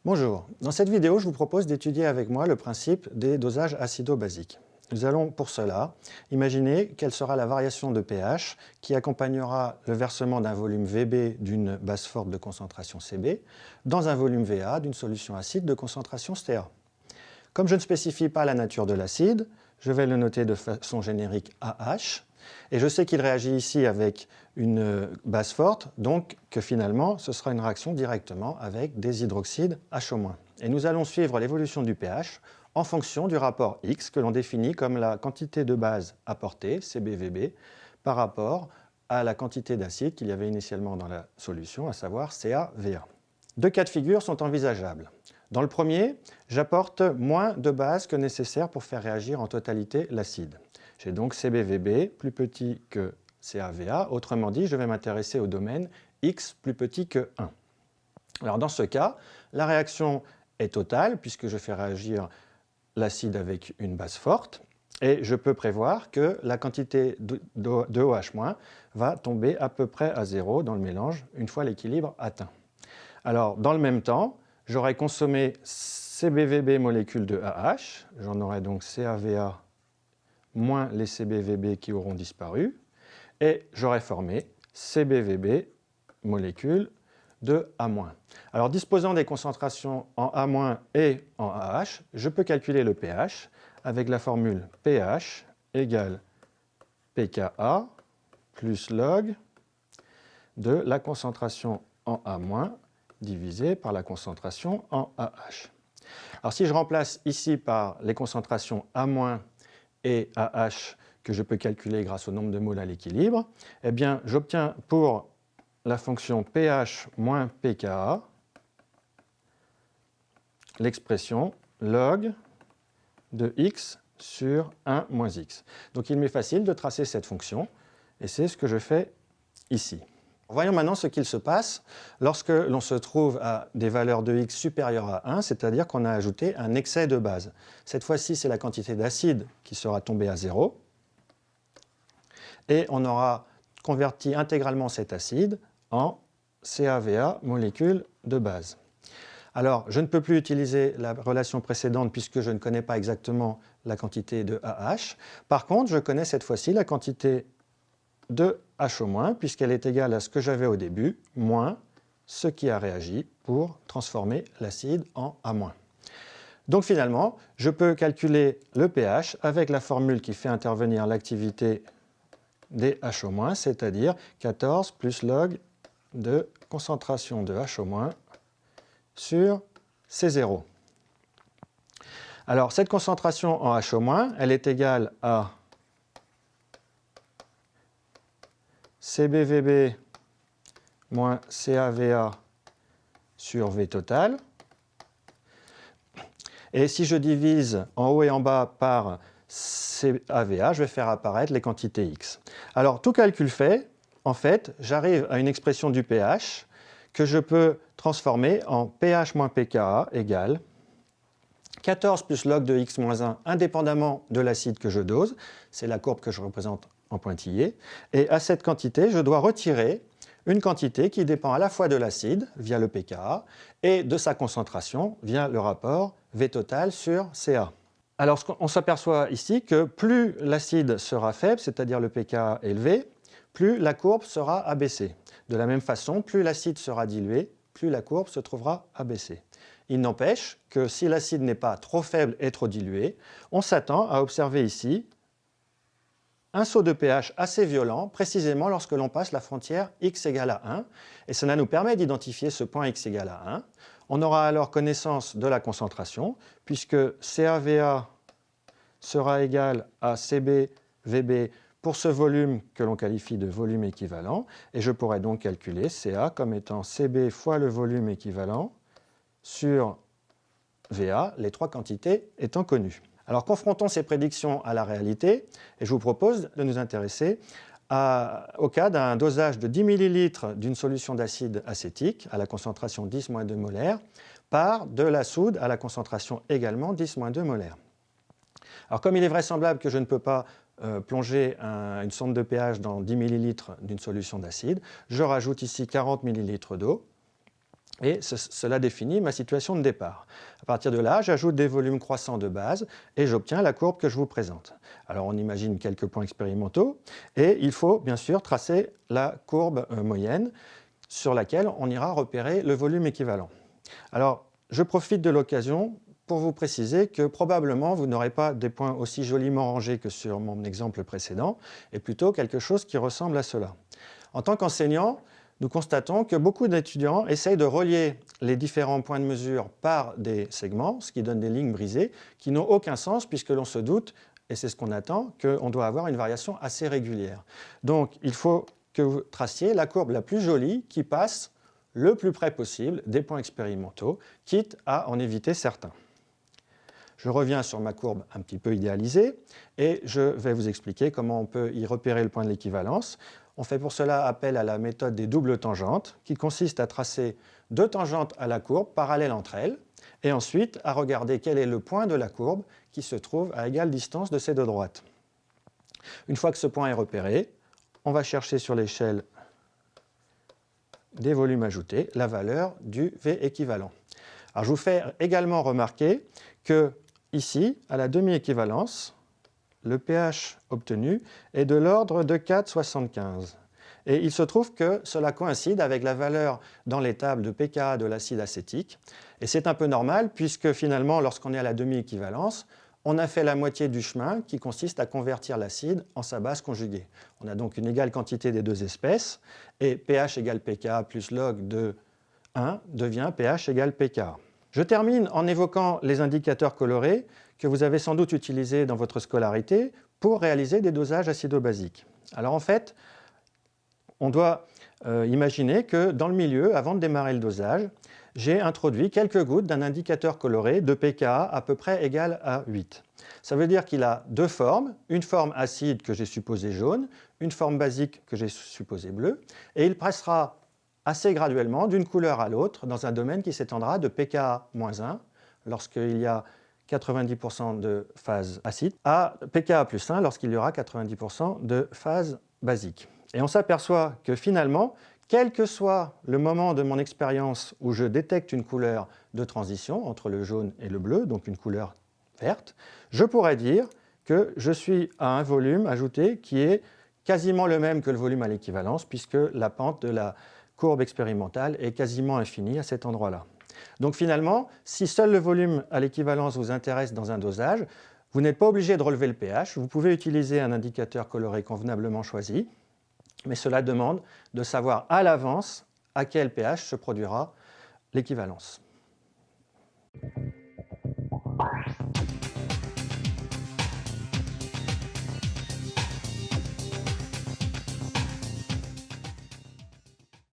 Bonjour, dans cette vidéo, je vous propose d'étudier avec moi le principe des dosages acido-basiques. Nous allons pour cela imaginer quelle sera la variation de pH qui accompagnera le versement d'un volume VB d'une base forte de concentration CB dans un volume VA d'une solution acide de concentration CA. Comme je ne spécifie pas la nature de l'acide, je vais le noter de façon générique AH, et je sais qu'il réagit ici avec une base forte, donc que finalement ce sera une réaction directement avec des hydroxydes HO-. Et nous allons suivre l'évolution du pH en fonction du rapport X que l'on définit comme la quantité de base apportée, CbVb, par rapport à la quantité d'acide qu'il y avait initialement dans la solution, à savoir CaVa. Deux cas de figure sont envisageables. Dans le premier, j'apporte moins de base que nécessaire pour faire réagir en totalité l'acide. J'ai donc CbVb plus petit que CaVa, autrement dit, je vais m'intéresser au domaine X plus petit que 1. Alors dans ce cas, la réaction est totale puisque je fais réagir l'acide avec une base forte et je peux prévoir que la quantité de OH- va tomber à peu près à 0 dans le mélange une fois l'équilibre atteint. Alors dans le même temps, j'aurai consommé CbVb molécules de AH, j'en aurai donc CaVa moins les CbVb qui auront disparu, et j'aurai formé CbVb molécules de A-. Alors disposant des concentrations en A- et en AH, je peux calculer le pH avec la formule pH égale pKa plus log de la concentration en A- divisé par la concentration en AH. Alors si je remplace ici par les concentrations A- et AH que je peux calculer grâce au nombre de moles à l'équilibre, eh bien j'obtiens pour la fonction pH moins pKa l'expression log de x sur 1 moins x. Donc il m'est facile de tracer cette fonction et c'est ce que je fais ici. Voyons maintenant ce qu'il se passe lorsque l'on se trouve à des valeurs de x supérieures à 1, c'est-à-dire qu'on a ajouté un excès de base. Cette fois-ci, c'est la quantité d'acide qui sera tombée à 0. Et on aura converti intégralement cet acide en CaVa molécules de base. Alors, je ne peux plus utiliser la relation précédente puisque je ne connais pas exactement la quantité de AH. Par contre, je connais cette fois-ci la quantité de HO-, puisqu'elle est égale à ce que j'avais au début, moins ce qui a réagi pour transformer l'acide en A-. Donc finalement, je peux calculer le pH avec la formule qui fait intervenir l'activité des HO-, c'est-à-dire 14 plus log de concentration de HO- sur C0. Alors cette concentration en HO-, elle est égale à CbVb moins CaVa sur V total. Et si je divise en haut et en bas par CaVa, je vais faire apparaître les quantités X. Alors tout calcul fait, en fait, j'arrive à une expression du pH que je peux transformer en pH moins pKa égale 14 plus log de x moins 1 indépendamment de l'acide que je dose, c'est la courbe que je représente en pointillé, et à cette quantité, je dois retirer une quantité qui dépend à la fois de l'acide, via le pKa, et de sa concentration, via le rapport V total sur Ca. Alors on s'aperçoit ici que plus l'acide sera faible, c'est-à-dire le pKa élevé, plus la courbe sera abaissée. De la même façon, plus l'acide sera dilué, plus la courbe se trouvera abaissée. Il n'empêche que si l'acide n'est pas trop faible et trop dilué, on s'attend à observer ici un saut de pH assez violent, précisément lorsque l'on passe la frontière x égale à 1, et cela nous permet d'identifier ce point x égale à 1. On aura alors connaissance de la concentration, puisque CaVa sera égal à CbVb pour ce volume que l'on qualifie de volume équivalent, et je pourrais donc calculer Ca comme étant Cb fois le volume équivalent sur Va, les trois quantités étant connues. Alors confrontons ces prédictions à la réalité, et je vous propose de nous intéresser au cas d'un dosage de 10 ml d'une solution d'acide acétique à la concentration 10-2 molaires par de la soude à la concentration également 10-2 molaires. Alors comme il est vraisemblable que je ne peux pas plonger une sonde de pH dans 10 ml d'une solution d'acide, je rajoute ici 40 ml d'eau. Et cela définit ma situation de départ. À partir de là, j'ajoute des volumes croissants de base et j'obtiens la courbe que je vous présente. Alors on imagine quelques points expérimentaux et il faut bien sûr tracer la courbe moyenne sur laquelle on ira repérer le volume équivalent. Alors je profite de l'occasion pour vous préciser que probablement vous n'aurez pas des points aussi joliment rangés que sur mon exemple précédent, et plutôt quelque chose qui ressemble à cela. En tant qu'enseignant, nous constatons que beaucoup d'étudiants essayent de relier les différents points de mesure par des segments, ce qui donne des lignes brisées, qui n'ont aucun sens puisque l'on se doute, et c'est ce qu'on attend, qu'on doit avoir une variation assez régulière. Donc il faut que vous traciez la courbe la plus jolie qui passe le plus près possible des points expérimentaux, quitte à en éviter certains. Je reviens sur ma courbe un petit peu idéalisée et je vais vous expliquer comment on peut y repérer le point de l'équivalence. On fait pour cela appel à la méthode des doubles tangentes, qui consiste à tracer deux tangentes à la courbe parallèles entre elles, et ensuite à regarder quel est le point de la courbe qui se trouve à égale distance de ces deux droites. Une fois que ce point est repéré, on va chercher sur l'échelle des volumes ajoutés la valeur du V équivalent. Alors je vous fais également remarquer que ici, à la demi-équivalence, le pH obtenu est de l'ordre de 4,75. Et il se trouve que cela coïncide avec la valeur dans les tables de pKa de l'acide acétique. Et c'est un peu normal puisque finalement, lorsqu'on est à la demi-équivalence, on a fait la moitié du chemin qui consiste à convertir l'acide en sa base conjuguée. On a donc une égale quantité des deux espèces et pH égale pKa plus log de 1 devient pH égale pKa. Je termine en évoquant les indicateurs colorés que vous avez sans doute utilisés dans votre scolarité pour réaliser des dosages acido-basiques. Alors en fait, on doit imaginer que dans le milieu, avant de démarrer le dosage, j'ai introduit quelques gouttes d'un indicateur coloré de pKa à peu près égal à 8. Ça veut dire qu'il a deux formes, une forme acide que j'ai supposée jaune, une forme basique que j'ai supposée bleue, et il passera assez graduellement d'une couleur à l'autre dans un domaine qui s'étendra de pKa-1 lorsqu'il y a 90% de phase acide à pKa plus 1 lorsqu'il y aura 90% de phase basique. Et on s'aperçoit que finalement, quel que soit le moment de mon expérience où je détecte une couleur de transition entre le jaune et le bleu, donc une couleur verte, je pourrais dire que je suis à un volume ajouté qui est quasiment le même que le volume à l'équivalence puisque la pente de la courbe expérimentale est quasiment infinie à cet endroit-là. Donc finalement, si seul le volume à l'équivalence vous intéresse dans un dosage, vous n'êtes pas obligé de relever le pH, vous pouvez utiliser un indicateur coloré convenablement choisi, mais cela demande de savoir à l'avance à quel pH se produira l'équivalence.